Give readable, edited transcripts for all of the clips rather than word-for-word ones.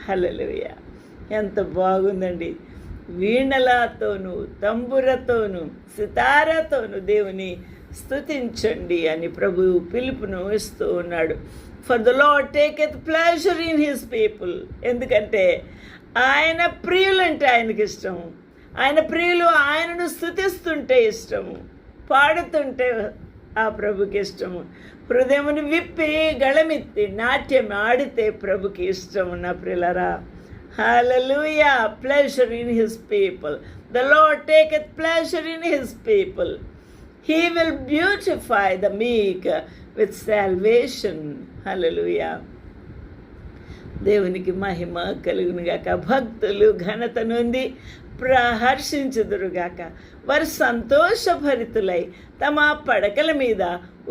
హల్లెలూయా! ఎంత బాగుందండి. వీణలతోనూ తంబురతోనూ సితారతోనూ దేవుని స్తుతించండి అని ప్రభు పిలుపును ఇస్తూ ఉన్నాడు. For the lord taketh pleasure in his people. ఎందుకంటే ఆయన ప్రియులంటే ఆయనకి ఇష్టము. ఆయన ప్రియులు ఆయనను స్తుతిస్తుంటే ఇష్టము, పాడుతుంటే ఆ ప్రభుకి ఇష్టము. హృదయమును విప్పి గళమెత్తి నాట్యం ఆడితే ప్రభుకి ఇష్టము. నా ప్రియులరా, hallelujah! Pleasure in his people. The lord taketh pleasure in his people. He will beautify the meek with salvation. Hallelujah! దేవునికి మహిమ కలుగునుగాక. భక్తులు ఘనత నొంది ప్రహర్షించుదురుగాక. వారు సంతోషభరితులై తమ పడకల మీద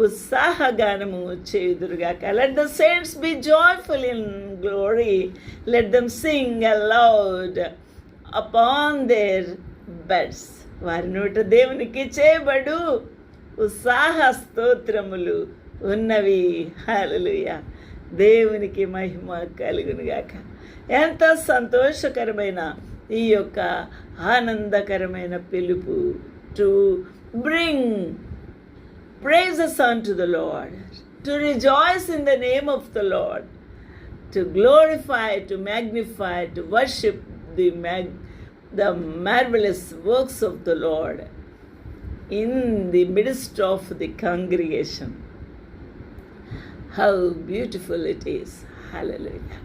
ఉత్సాహగానము చేయుదురుగాక. Let the saints be joyful in glory. Let them sing aloud upon their beds. వారి నోట దేవునికి చేయబడు ఉత్సాహ స్తోత్రములు ఉన్నవి. హల్లెలూయా! దేవునికి మహిమ కలుగునుగాక. ఎంత సంతోషకరమైన ఈ యొక్క ఆనందకరమైన పిలుపు. To bring praises unto the Lord, to rejoice in the name of the Lord, to glorify, to magnify, to worship the marvelous works of the Lord in the midst of the congregation. How beautiful it is. Hallelujah!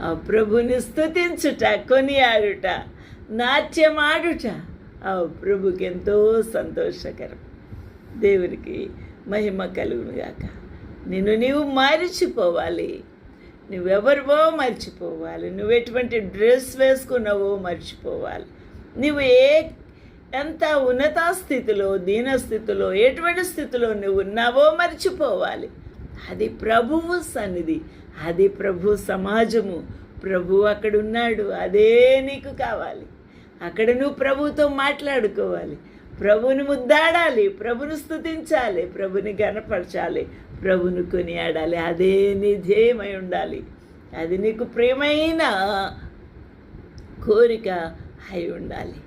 ఆ ప్రభుని స్తుతించుట, కొనియాడుట, నాట్యమాడుట ఆ ప్రభుకి ఎంతో సంతోషకరం. దేవునికి మహిమ కలుగునుగాక. నీవు మరిచిపోవాలి. నువ్వెవరివో మర్చిపోవాలి. నువ్వు ఎటువంటి డ్రెస్ వేసుకున్నావో మర్చిపోవాలి. నువ్వు ఎంత ఉన్నత స్థితిలో, దీనస్థితిలో, ఎటువంటి స్థితిలో నువ్వు ఉన్నావో మర్చిపోవాలి. అది ప్రభువు సన్నిధి, అది ప్రభు సమాజము. ప్రభు అక్కడ ఉన్నాడు. అదే నీకు కావాలి. అక్కడ నువ్వు ప్రభుతో మాట్లాడుకోవాలి, ప్రభుని ముద్దాడాలి, ప్రభుని స్తుతించాలి, ప్రభుని గణపరచాలి, ప్రభుని కొనియాడాలి. అదే నీ ధ్యేయమై ఉండాలి. అది నీకు ప్రియమైన కోరిక అయి ఉండాలి.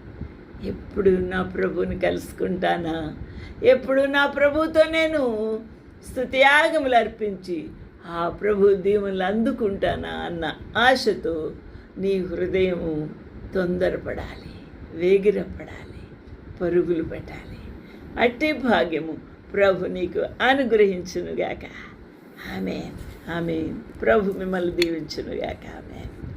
ఎప్పుడు నా ప్రభుని కలుసుకుంటానా, ఎప్పుడు నా ప్రభుతో నేను స్తుతియాగములు అర్పించి ఆ ప్రభు దీవులు అందుకుంటానా అన్న ఆశతో నీ హృదయము తొందరపడాలి, వేగిరపడాలి, పరుగులు పెట్టాలి. అట్టి భాగ్యము ప్రభు నీకు అనుగ్రహించునుగాక. ఆమేన్, ఆమేన్. ప్రభు మిమ్మల్ని దీవించునుగాక. ఆమేన్.